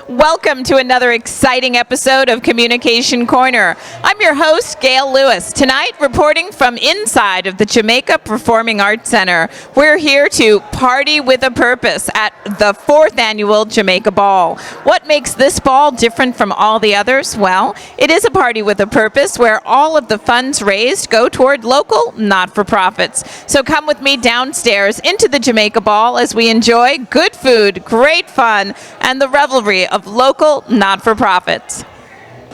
Welcome to another exciting episode of Communication Corner. I'm your host, Gail Lewis. Tonight, reporting from inside of the Jamaica Performing Arts Center. We're here to party with a purpose at the 4th annual Jamaica Ball. What makes this ball different from all the others? Well, it is a party with a purpose where all of the funds raised go toward local not-for-profits. So come with me downstairs into the Jamaica Ball as we enjoy good food, great fun, and the revelry of local not-for-profits.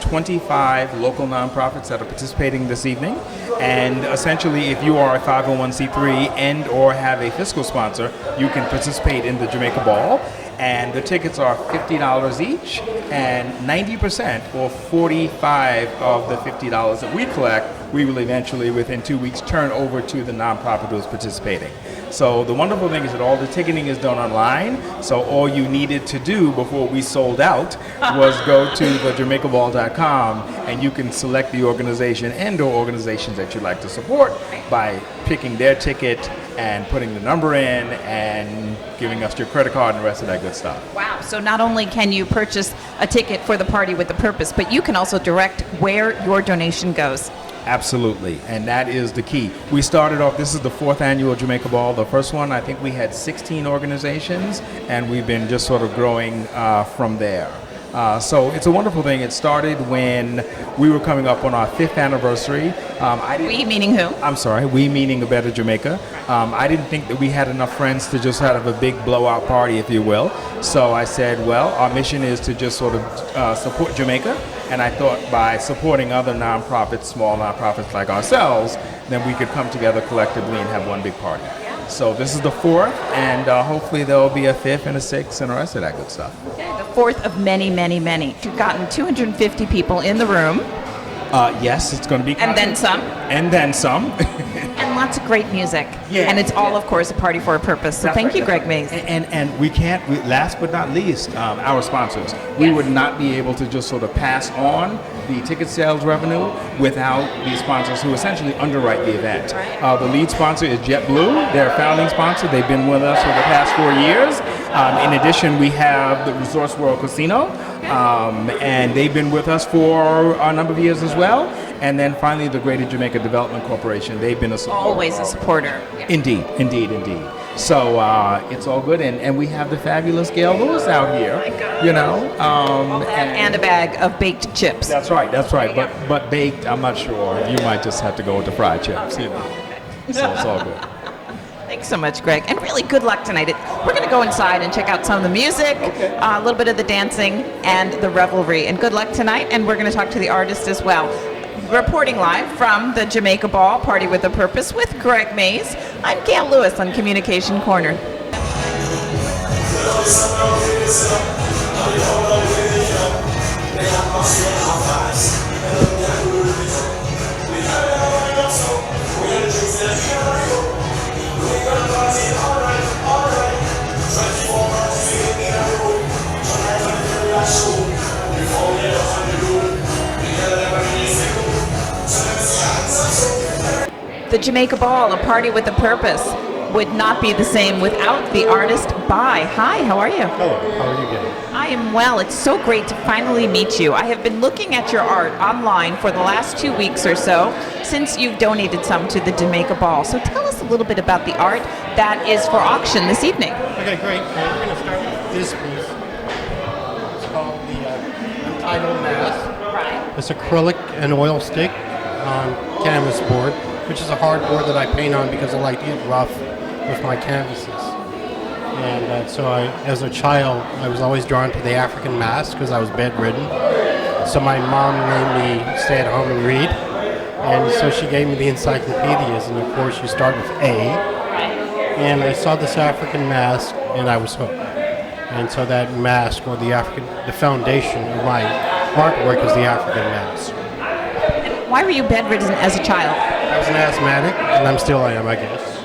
25 local nonprofits that are participating this evening, and essentially if you are a 501c3 and or have a fiscal sponsor, you can participate in the Jamaica Ball, and the tickets are $50 each, and 90% or 45 of the $50 that we collect, we will eventually within 2 weeks turn over to the nonprofit who's participating. So the wonderful thing is that all the ticketing is done online, so all you needed to do before we sold out was go to the JamaicaBall.com and you can select the organization and or organizations that you'd like to support by picking their ticket and putting the number in and giving us your credit card and the rest of that good stuff. Wow, so not only can you purchase a ticket for the party with a purpose, but you can also direct where your donation goes. Absolutely, and that is the key. We started off, this is the 4th annual Jamaica Ball. The first one, I think we had 16 organizations, and we've been just sort of growing from there. So it's a wonderful thing. It started when we were coming up on our 5th anniversary. We meaning who? I'm sorry, we meaning A Better Jamaica. I didn't think that we had enough friends to just have a big blowout party, if you will. So I said, well, our mission is to just sort of support Jamaica. And I thought by supporting other nonprofits, small nonprofits like ourselves, then we could come together collectively and have one big party. So this is the 4th, and hopefully there will be a 5th and a 6th and the rest of that good stuff. Okay, the 4th of many, many, many. You've gotten 250 people in the room. Yes, it's going to be. And then some. And then some. And lots of great music. Yeah, and it's all, of course, a party for a purpose. So thank you, Greg Mays. And we can't, last but not least, our sponsors. We would not be able to just sort of pass on the ticket sales revenue without the sponsors who essentially underwrite the event. The lead sponsor is JetBlue. They're a founding sponsor. They've been with us for the past 4 years. In addition, we have the Resorts World Casino, and they've been with us for a number of years as well. And then finally, the Greater Jamaica Development Corporation. They've been a supporter. Always a supporter. Yeah. Indeed. So it's all good, and we have the fabulous Gail Lewis out here. You know, and a bag of baked chips. That's right. But baked, I'm not sure. You might just have to go with the fried chips. You know, so it's all good. Thanks so much, Greg, and really good luck tonight. We're going to go inside and check out some of the music, a little bit of the dancing, and the revelry. And good luck tonight, and we're going to talk to the artist as well. Reporting live from the Jamaica Ball Party with a Purpose with Greg Mays, I'm Gail Lewis on Communication Corner. The Jamaica Ball, a party with a purpose, would not be the same without the artist Bai. Hi, how are you? Hello, how are you getting? I am well. It's so great to finally meet you. I have been looking at your art online for the last 2 weeks or so since you've donated some to the Jamaica Ball. So tell us a little bit about the art that is for auction this evening. Okay, great. We're going to start with this piece. It's called the Untitled Mask. Right. It's acrylic and oil stick on canvas board, which is a hard board that I paint on because I like to get rough with my canvases. And so as a child, I was always drawn to the African mask because I was bedridden. So my mom made me stay at home and read. And so she gave me the encyclopedias, and of course you start with A. And I saw this African mask, and I was hooked. And so that mask, or the foundation of my artwork is the African mask. And why were you bedridden as a child? I was an asthmatic, and I'm still am, I guess.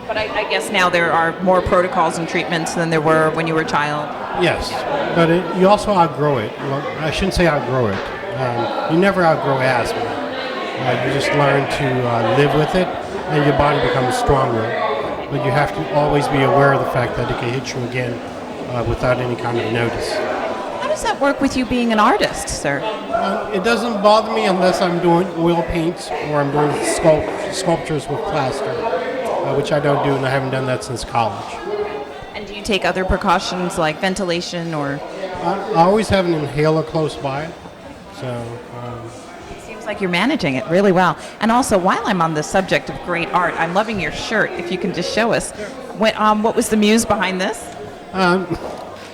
But I guess now there are more protocols and treatments than there were when you were a child. Yes, but you also outgrow it. Well, I shouldn't say outgrow it. You never outgrow asthma. You just learn to live with it, and your body becomes stronger. But you have to always be aware of the fact that it can hit you again without any kind of notice. does that work with you being an artist, sir? It doesn't bother me unless I'm doing oil paints or I'm doing sculptures with plaster, which I don't do, and I haven't done that since college. And do you take other precautions like ventilation or? I always have an inhaler close by, so. It seems like you're managing it really well. And also, while I'm on the subject of great art, I'm loving your shirt. If you can just show us, what was the muse behind this?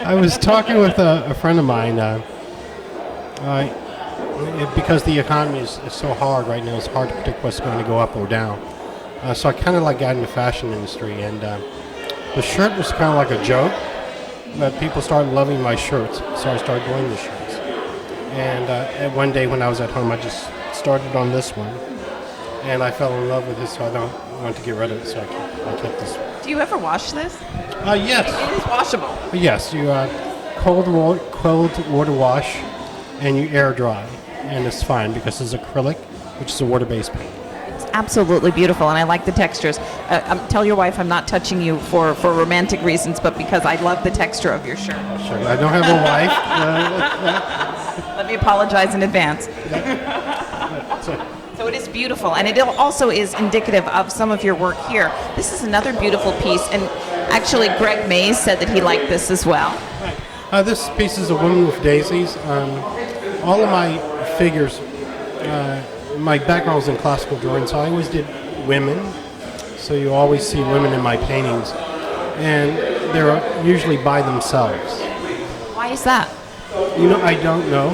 I was talking with a friend of mine. Because the economy is so hard right now, it's hard to predict what's going to go up or down. So I kind of like got in the fashion industry, and the shirt was kind of like a joke, but people started loving my shirts, so I started doing the shirts. And one day when I was at home, I just started on this one, and I fell in love with it, so I don't want to get rid of it, so I kept this one. Do you ever wash this? Yes. It is washable. Yes, you cold water wash, and you air dry, and it's fine because it's acrylic, which is a water-based paint. It's absolutely beautiful, and I like the textures. Tell your wife I'm not touching you for romantic reasons, but because I love the texture of your shirt. Sure, I don't have a wife. Let me apologize in advance. So it is beautiful, and it also is indicative of some of your work here. This is another beautiful piece, and actually Greg Mays said that he liked this as well. This piece is a woman with daisies. All of my figures, my background was in classical drawing, so I always did women. So you always see women in my paintings, and they're usually by themselves. Why is that? I don't know.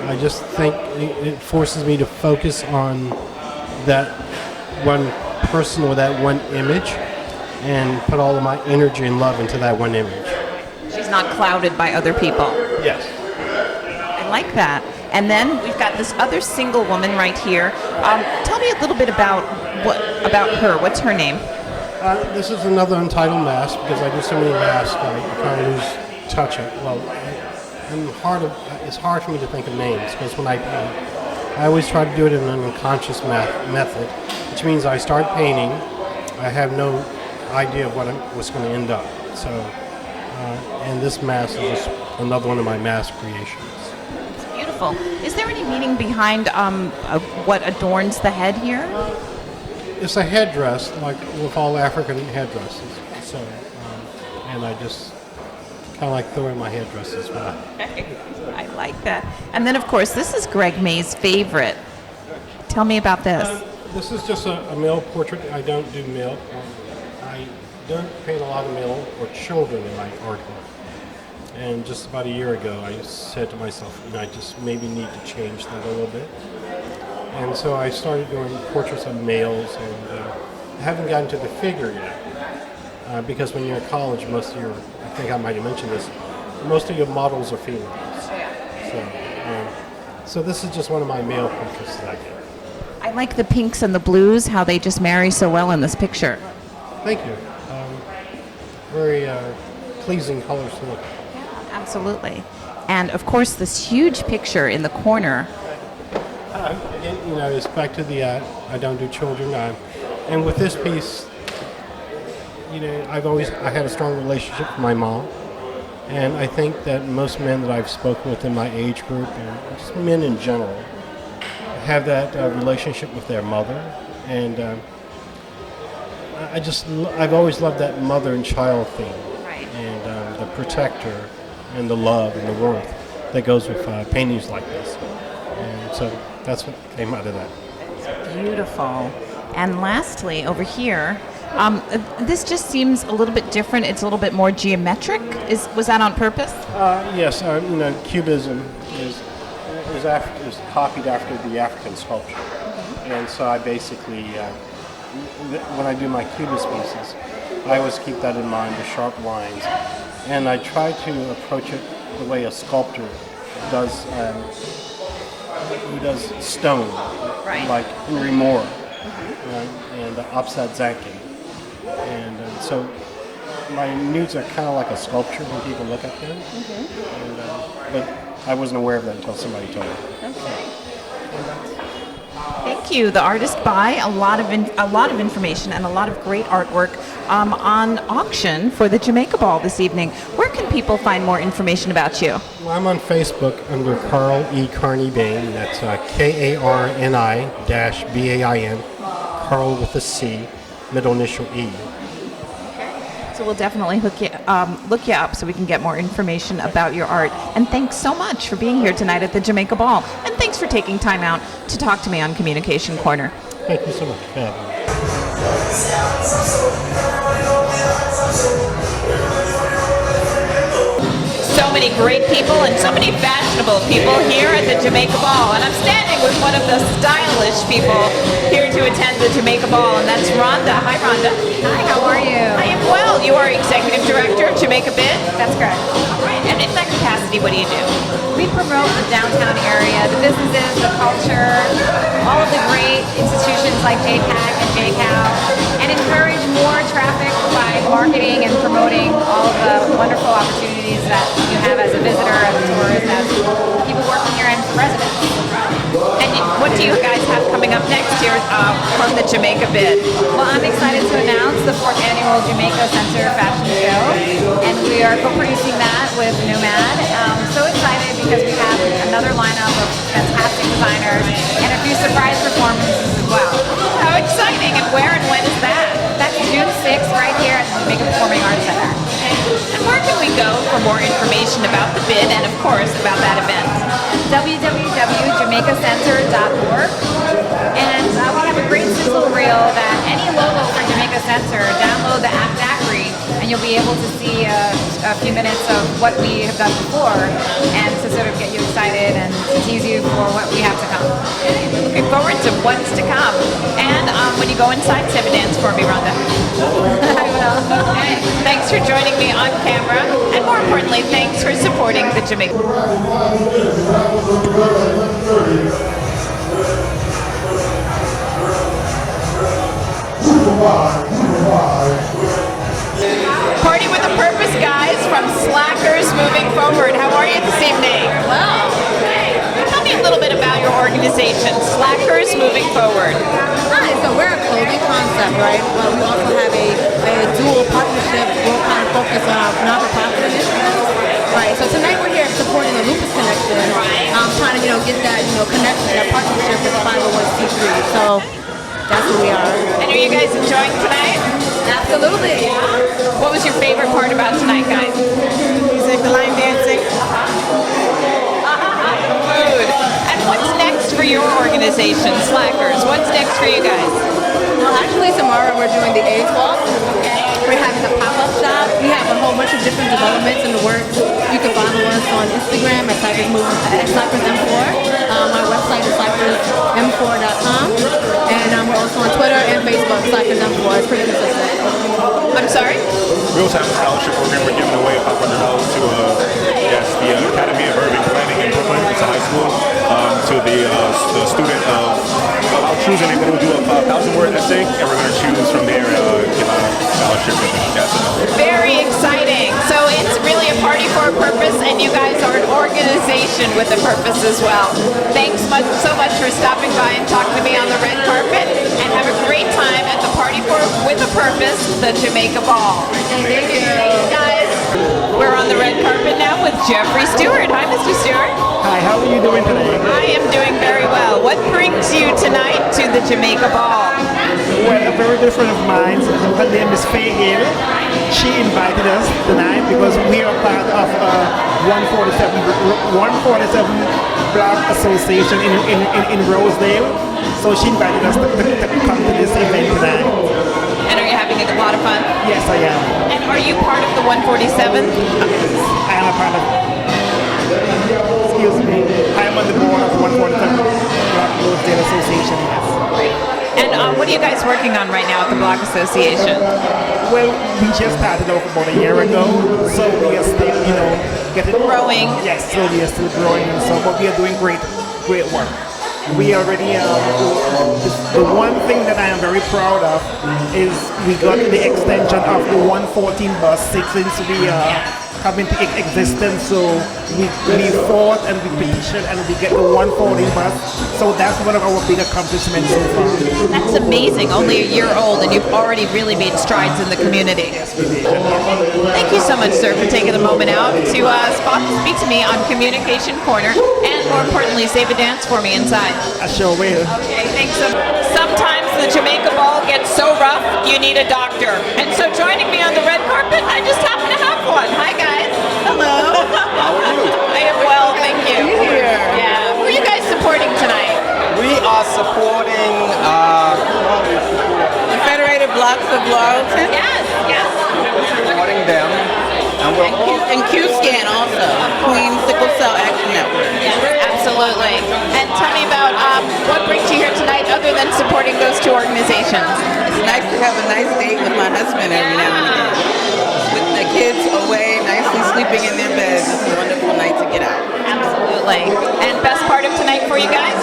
I just think it forces me to focus on that one person or that one image and put all of my energy and love into that one image. She's not clouded by other people. Yes. I like that. And then we've got this other single woman right here. Tell me a little bit about her. What's her name? This is another untitled mask because I do so many masks I kind of lose touch it. Well, it's hard for me to think of names because when I paint, I always try to do it in an unconscious method, which means I start painting, I have no idea of what's going to end up. So, and this mask is just another one of my mask creations. It's beautiful. Is there any meaning behind what adorns the head here? It's a headdress, like with all African headdresses. So, and I just kind of like throwing my headdresses back. I like that. And then, of course, this is Greg May's favorite. Tell me about this. This is just a male portrait. I don't do male. I don't paint a lot of male or children in my artwork. And just about a year ago, I said to myself, I just maybe need to change that a little bit. And so I started doing portraits of males, and I haven't gotten to the figure yet. Because when you're in college, I think I might have mentioned this, most of your models are females. So this is just one of my male portraits that I did. I like the pinks and the blues, how they just marry so well in this picture. Thank you. Very pleasing colors to look at. Absolutely. And of course, this huge picture in the corner. Again, it's back to the I don't do children. And with this piece, I had a strong relationship with my mom, and I think that most men that I've spoken with in my age group, and just men in general, have that relationship with their mother, and I've always loved that mother and child theme, Right. and the protector, and the love and the warmth that goes with paintings like this, and so that's what came out of that. It's beautiful. And lastly, over here, this just seems a little bit different. It's a little bit more geometric. Was that on purpose? Yes, Cubism is copied after the African sculpture, and so I basically, when I do my Cubist pieces, I always keep that in mind, the sharp lines, and I try to approach it the way a sculptor does. Who does stone, Right. like Henry Moore and Opsat Zankin. And so my nudes are kind of like a sculpture when people look at them. But I wasn't aware of that until somebody told me. Okay. Thank you. The artist buy a lot of information and a lot of great artwork on auction for the Jamaica Ball this evening. Where can people find more information about you? Well, I'm on Facebook under Carl E. Carney Bain. That's Karni-Bain, Carl with a C, middle initial E. So we'll definitely look you up so we can get more information about your art. And thanks so much for being here tonight at the Jamaica Ball. And thanks for taking time out to talk to me on Communication Corner. Thank you so much for having me. So many great people and so many fashionable people here at the Jamaica Ball. And I'm standing with one of the stylish people here to attend the Jamaica Ball, and that's Rhonda. Hi, Rhonda. Hi, how are you? I am well. You are Executive Director of Jamaica Bid. That's correct. All right. And in that capacity, what do you do? We promote the downtown area, the businesses, the culture, all of the great institutions like JPAC and JCAL, and encourage more traffic by marketing and promoting all of the wonderful opportunities that you have as a visitor, as a tourist, as people working here and residents. And what do you guys have coming up next here from the Jamaica Bid? Well, I'm excited to announce the 4th annual Jamaica Center Fashion Show, and we are co-producing that with Nomad. So excited because we have another lineup of fantastic designers and a few surprise performances as well. How exciting! And where and when is that? That's June 6th right here at the Jamaica Performing Arts Center. And where can we go for more information about the bid and, of course, about that event? www.jamaicacenter.org. And we have a great sizzle reel that any logo for Jamaica Center, download the app Daiquiri, and you'll be able to see a few minutes of what we have done before and to sort of get you excited and to tease you for what we have to come. We're looking forward to what's to come. And when you go inside, have a dance for me, Rhonda. I will. Thanks for joining me on camera, and more importantly, thanks for supporting the Jamaica. Party with a Purpose, guys, from Slackers Moving Forward. How are you this evening? Well, Hey, tell me a little bit about your organization, Slackers Moving Forward. Hi, so we're a clothing concept, right? But we also have a dual partnership. We'll kind of focus on our non-profit initiatives. Right, so tonight we're here supporting the Lupus Connection. Trying to, get that, connection, that partnership with 501c3. So that's who we are. And are you guys enjoying tonight? Absolutely. What was your favorite part about tonight, guys? Music, the line dancing. Food. And what's next for your organization, Slackers? What's next for you guys? Well, actually, tomorrow we're doing the AIDS Walk. We're having a pop-up shop. We have a whole bunch of different developments in the works. You can follow us on Instagram at CypressM4. Our website is CypressM4.com. And we're also on Twitter and Facebook, CypressM4. It's pretty consistent. I'm sorry? We also have a scholarship program. We're giving away $500 to the Academy of Urban Planning in Brooklyn. It's a high school to the student of choosing. They're going to do a 1,000-word essay, and we're going to choose from there give a scholarship. Very exciting. So it's really a party for a purpose, and you guys are an organization with a purpose as well. Thanks so much for stopping by and talking to me on the red carpet, and have a great time at the Party with a Purpose, the Jamaica Ball. thank you. Guys, we're on the red carpet now with Jeffrey Stewart. Hi, Mr. Stewart. Hi, how are you doing today? I am doing very well. What brings you tonight to the Jamaica Ball? Well, a very good friend of mine, her name is Faye Hill. She invited us tonight because we are part of 147 Block Association in Rosedale. So she invited us to come to this event tonight. And are you having a lot of fun? Yes, I am. And are you part of the 147? I am a part of. Excuse me. I am on the board of 147 Block Rosedale Association. Yes. And what are you guys working on right now at the Block Association? Well, we just started off about a year ago, so we are still, getting Growing. Yes, so we are still growing, and so but we are doing great work. We already the one thing that I am very proud of is we got the extension of the 114 bus since we come into existence. So we fought and we petitioned and we get the 140 bus. So that's one of our big accomplishments so far. That's amazing. Only a year old, and you've already really made strides in the community. Thank you so much, sir, for taking the moment out to speak to me on Communication Corner, and more importantly, save a dance for me inside. I sure will. Okay, thanks. Sometimes the Jamaica Ball gets so rough, you need a doctor. And so joining me on the red carpet, I just happen to have one. Hi, guys. Hello. How are you? I am well, thank you. Yeah. Who are you guys supporting tonight? We are supporting The Federated Blocks of Loyalty. Yes, yes. supporting them, and we're And Q-Scan also, Queen Sickle Cell Action Network. Yes, absolutely. And tell me about what brings you here tonight other than supporting those two organizations? It's nice to have a nice date with my husband every now and again. With the kids away, nicely sleeping in their beds. It's a wonderful night to get out. Absolutely. And best part of tonight for you guys?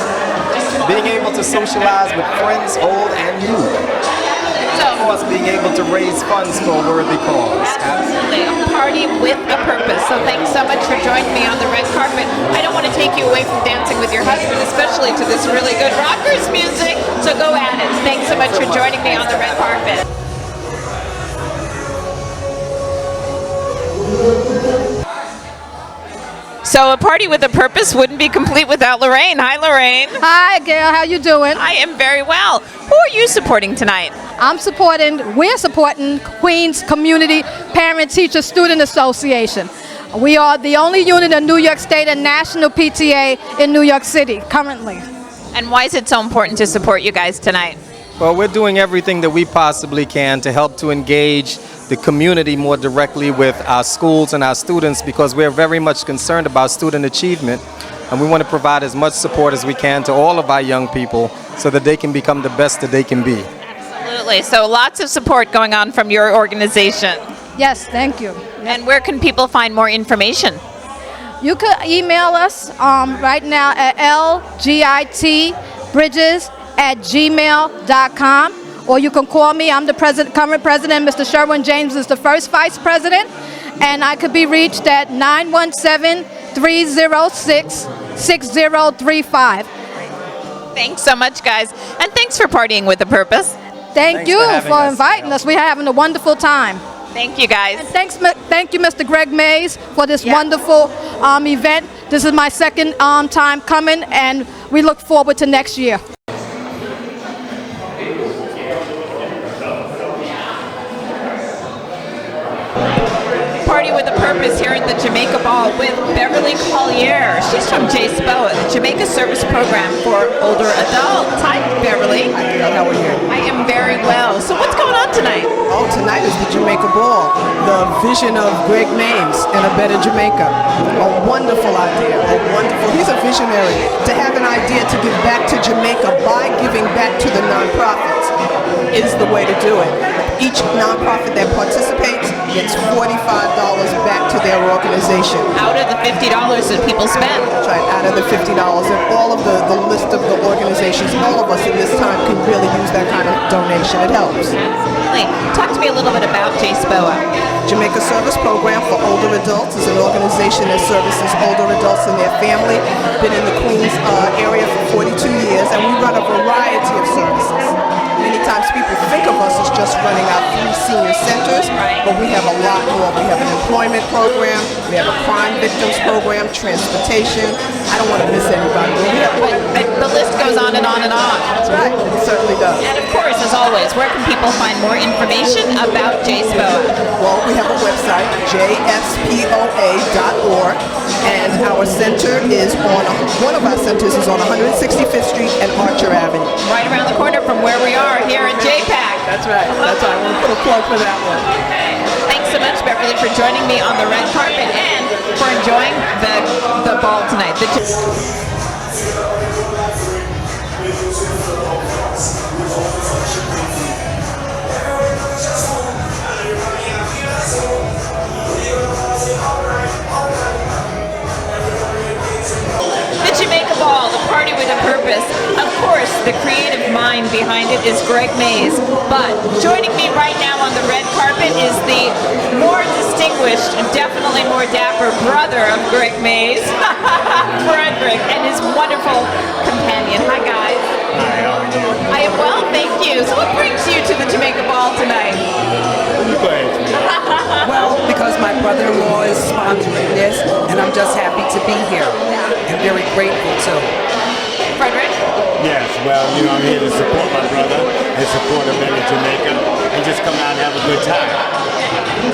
being able to socialize with friends old and new. So, Of course, being able to raise funds for a worthy cause. absolutely. A party with a purpose. So thanks so much for joining me on the red carpet. I don't want to take you away from dancing with your husband, especially to this really good rockers music. So go at it. Thanks so much for joining me on the red carpet. So a party with a purpose wouldn't be complete without Lorraine. Hi, Lorraine. Hi, Gail. How you doing? I am very well. Who are you supporting tonight? We're supporting Queens Community Parent Teacher Student Association. We are the only unit in New York State and National PTA in New York City currently. And why is it so important to support you guys tonight? Well, we're doing everything that we possibly can to help to engage the community more directly with our schools and our students, because we're very much concerned about student achievement, and we want to provide as much support as we can to all of our young people so that they can become the best that they can be. Absolutely. So lots of support going on from your organization. Yes, thank you. And where can people find more information? You could email us right now at lgitbridges@gmail.com, or you can call me. I'm the current president. Mr. Sherwin James is the first vice president, and I could be reached at 917-306-6035. Thanks so much, guys. And thanks for partying with a purpose. Thank Thanks you for having for us. inviting us. We're having a wonderful time. Thank you, guys. Thank you, Mr. Greg Mays, for this wonderful event. This is my second time coming, and we look forward to next year. Party with a purpose here at the Jamaica Ball with Beverly Collier. She's from JSPOA, the Jamaica Service Program for Older Adults. Hi, Beverly. How are you? I am very well. So what's going on tonight? Oh, tonight is the Jamaica Ball, the vision of Greg Mames and a better Jamaica. A wonderful idea, he's a visionary. To have an idea to give back to Jamaica by giving back to the nonprofits is the way to do it. Each nonprofit that participates gets $45 back to their organization. Out of the $50 that people spend. That's right, out of the $50, and all of the list of the organizations, all of us in this time can really use that kind of donation. It helps. Absolutely. Talk to me a little bit about JSPOA. Jamaica Service Program for Older Adults is an organization that services older adults and their family. Been in the Queens area for 42 years, and we run a variety of services. Many times people think of us as just running our 3 senior centers, but we have a lot more. We have an employment program, we have a crime victims program, transportation. I don't want to miss anybody. But the list goes on and on and on. That's right, it certainly does. And of course, as always, where can people find more information about JSPOA? Well, we have a website, jspoa.org, and our center is one of our centers is on 165th Street and Archer Avenue. Right around the corner from where we are here at JPAC. That's right. I want to put a plug for that one. Thanks so much, Beverly, for joining me on the red carpet and for enjoying the ball tonight. The Jamaica Ball, the party with a purpose. Of course, the creative mind behind it is Greg Mays. But joining me right now on the red carpet is the more distinguished, definitely more dapper brother of Greg Mays, Frederick, and his wonderful companion. Hi, guys. Hi, how are you? I am well, thank you. So what brings you to the Jamaica Ball tonight? You go ahead, sweetheart. Well, because my brother-in-law is sponsoring this, and I'm just happy to be here, and very grateful too. Frederick? Yes, well, I'm here to support my brother and support event in Jamaica and just come out and have a good time.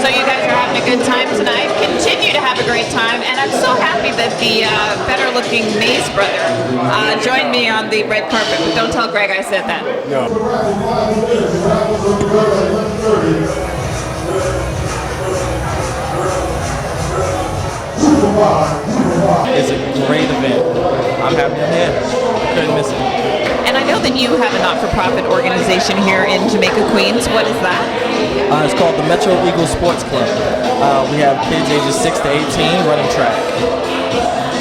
So you guys are having a good time tonight. Continue to have a great time, and I'm so happy that the better-looking Mays brother joined me on the red carpet. But don't tell Greg I said that. No. It's a great event. I'm happy I'm here. Couldn't miss it. And I know that you have a not-for-profit organization here in Jamaica, Queens. What is that? It's called the Metro Eagle Sports Club. We have kids ages 6 to 18 running track.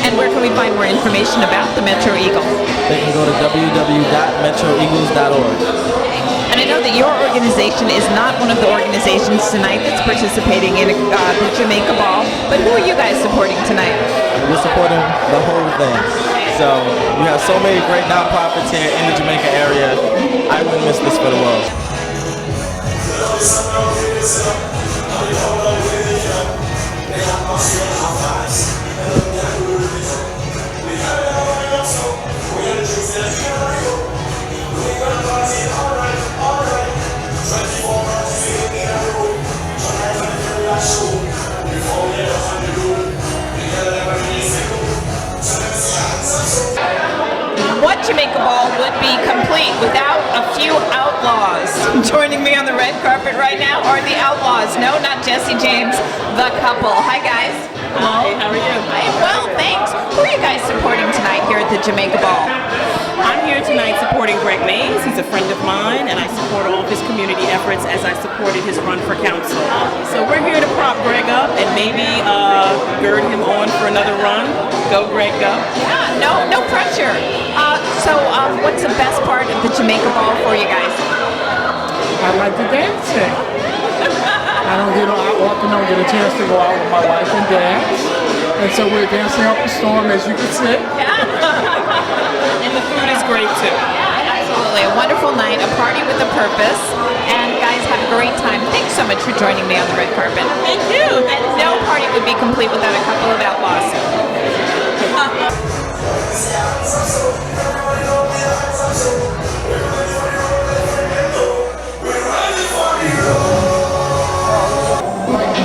And where can we find more information about the Metro Eagle? They can go to www.metroeagles.org. And I know that your organization is not one of the organizations tonight that's participating in the Jamaica Ball, but who are you guys supporting tonight? We're supporting the whole thing. So we have so many great nonprofits here in the Jamaica area. I wouldn't miss this for the world. What Jamaica Ball would be complete without a few outlaws? Joining me on the red carpet right now are the Outlaws. No, not Jesse James, the couple. Hi, guys. Hi, how are you? I am well, thanks. Who are you guys supporting tonight here at the Jamaica Ball? I'm here tonight supporting Greg Mays. He's a friend of mine, and I support all of his community efforts as I supported his run for council. So we're here to prop Greg up and maybe gird him on for another run. Go, Greg, go. Yeah, no pressure. So what's the best part of the Jamaica Ball for you guys? I like to dance. I often don't get a chance to go out with my wife and dance. And so we're dancing up a storm, as you can see. And the food is great, too. Yeah, absolutely. A wonderful night, a party with a purpose. And guys, have a great time. Thanks so much for joining me on the red carpet. Thank you. And no party would be complete without a couple of outlaws.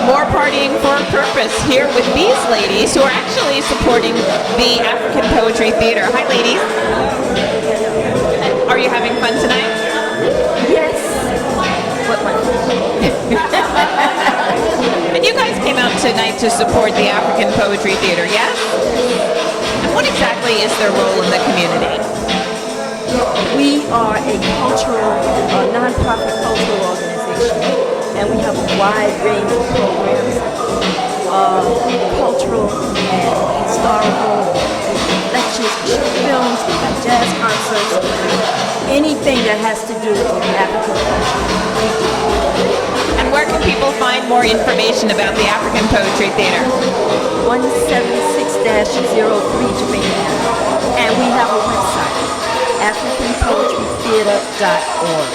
More partying for a purpose here with these ladies who are actually supporting the African Poetry Theater. Hi, ladies. Are you having fun tonight? Yes. What one? And you guys came out tonight to support the African Poetry Theater, yes? And what exactly is their role in the community? We are a non-profit cultural organization, and we have a wide range of programs, cultural and historical, lectures, films, we have jazz concerts, anything that has to do with African culture. And where can people find more information about the African Poetry Theater? 176-03 Jamaica, and we have a website, AfricanPoetryTheater.org.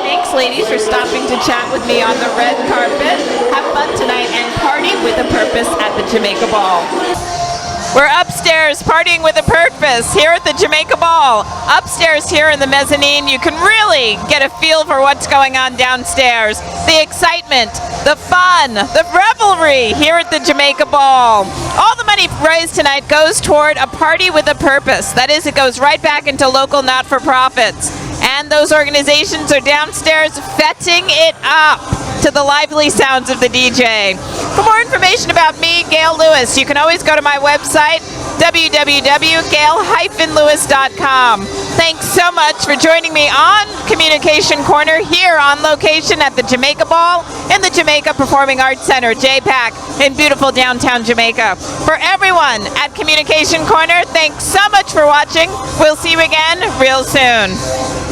Thanks, ladies, for stopping to chat with me on the red carpet. Have fun tonight and party with a purpose at the Jamaica Ball. We're upstairs partying with a purpose here at the Jamaica Ball. Upstairs here in the mezzanine, you can really get a feel for what's going on downstairs. The excitement, the fun, the revelry here at the Jamaica Ball. All the money raised tonight goes toward a party with a purpose. That is, it goes right back into local not-for-profits. And those organizations are downstairs fetting it up to the lively sounds of the DJ. For more information about me, Gail Lewis, you can always go to my website, www.gail-lewis.com. Thanks so much for joining me on Communication Corner here on location at the Jamaica Ball in the Jamaica Performing Arts Center, JPAC, in beautiful downtown Jamaica. For everyone at Communication Corner, thanks so much for watching. We'll see you again real soon.